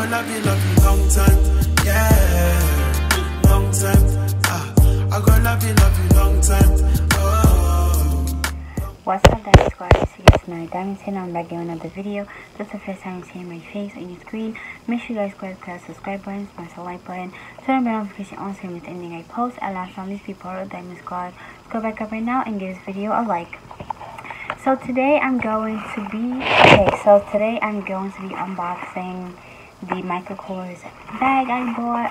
love you long time. Yeah, long time. I gonna love you long time. Oh. What's up, guys? You guys know Diamond here. I'm back doing another video. This is the first time you're seeing my face on your screen. Make sure you guys click the subscribe button, smash the like button, turn on the notification on so you miss anything I post. And last but not least, be part of the Diamond Squad. Let's go back up right now and give this video a like. So today I'm going to be unboxing the Micheal Kors bag I bought.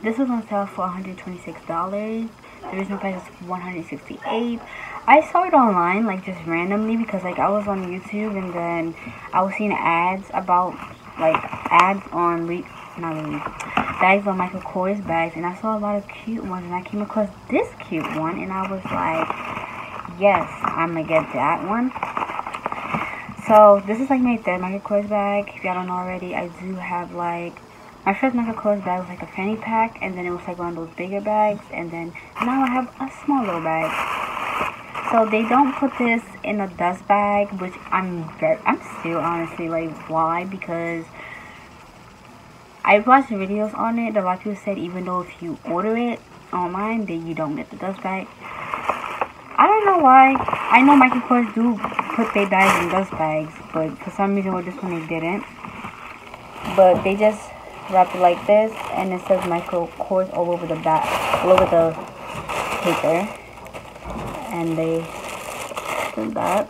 This was on sale for $126. The original price was $168. I saw it online, like, just randomly, because, like, I was on YouTube, and then I was seeing ads about, like, bags on Micheal Kors bags, and I saw a lot of cute ones, and I came across this cute one, and I was like, yes, I'm gonna get that one. So, this is, like, my third Micheal Kors bag. If y'all don't know already, I do have, like, my first Micheal Kors bag was like a fanny pack, and then it was like one of those bigger bags, and then now I have a small little bag. So they don't put this in a dust bag, which I'm still honestly like, why? Because I watched videos on it. A lot of people said even though if you order it online, then you don't get the dust bag. I don't know why. I know Micheal Kors do put their bags in dust bags, but for some reason with this one they didn't. But they just wrap it like this, and it says Micheal Kors all over the back, all over the paper, and they do that.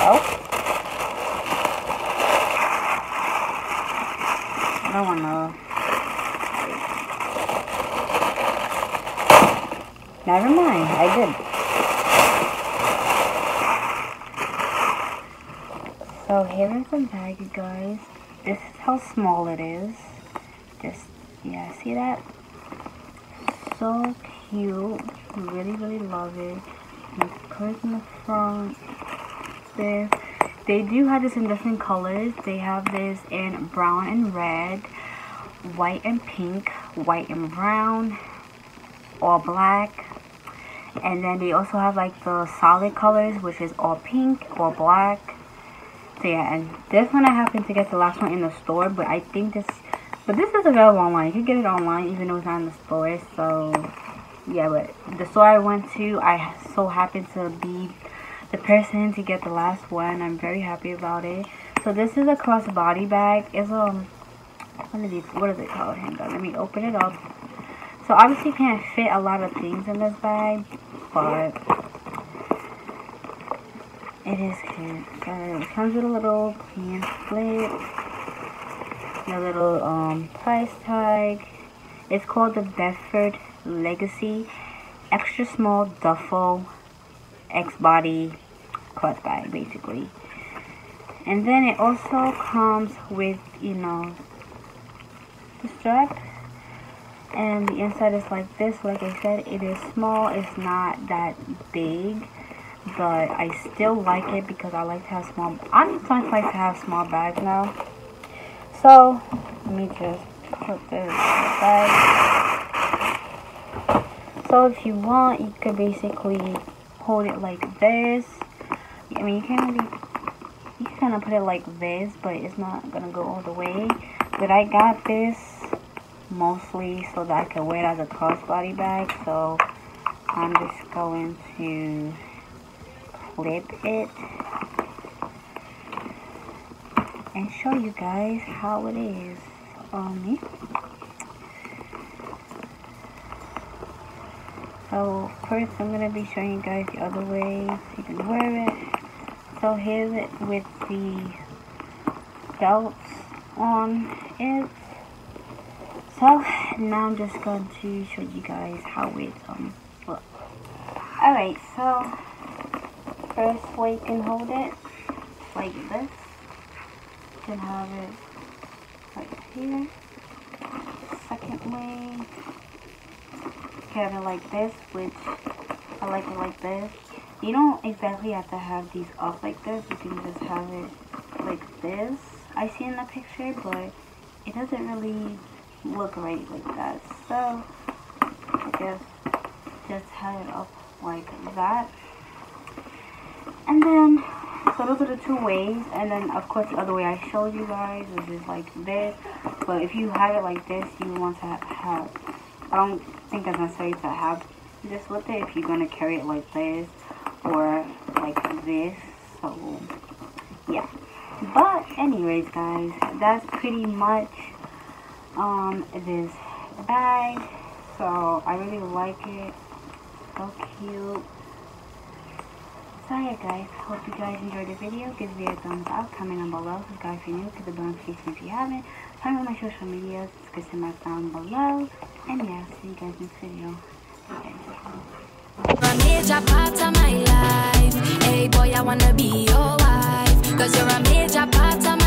Oh, I don't wanna. Never mind, I did. So here is the bag, you guys. This is how small it is. Just, yeah, see that? So cute. Really love it. And the purse in the front. There. They do have this in different colors. They have this in brown and red, white and pink, white and brown, all black. And then they also have like the solid colors, which is all pink, all black. So yeah, and this one I happened to get the last one in the store, but I think this is available online. You can get it online even though it's not in the store. So yeah, but the store I went to, I so happened to be the person to get the last one. I'm very happy about it. So this is a crossbody bag. It's what is it called? Hang on, let me open it up. So obviously you can't fit a lot of things in this bag, but it is cute. It comes with a little pamphlet, a little price tag. It's called the Bedford Legacy Extra Small Duffle Crossbody bag, basically. And then it also comes with, you know, the strap. And the inside is like this. Like I said, it is small. It's not that big. But I still like it because I like to have small. I sometimes like to have small bags now. So let me just put this aside. So if you want, you could basically hold it like this. I mean, you can kind of put it like this, but it's not gonna go all the way. But I got this mostly so that I can wear it as a crossbody bag. So I'm just going to clip it and show you guys how it is on me. So first I'm going to be showing you guys the other way so you can wear it. So here's it with the belts on it. So now I'm just going to show you guys how it looks. Alright, so first way you can hold it like this. You can have it right here. Second way, you can have it like this, which I like it like this. You don't exactly have to have these up like this. You can just have it like this. I see in the picture, but it doesn't really look right like that. So I guess just have it up like that. And then those are the two ways. And then of course the other way I showed you guys is just like this. But if you have it like this, you want to have, I don't think it's necessary to have this with it if you're going to carry it like this or like this. So yeah, but anyways guys, that's pretty much this bag. So I really like it, so cute. So yeah guys, hope you guys enjoyed the video. Give the video a thumbs up, comment down below, subscribe if you're new, click the notification if you haven't, find me on my social medias, description box down below, and yeah, see you guys next video. You're a major part of my life. Hey boy, I wanna be your wife, 'cause you're a major part of my life.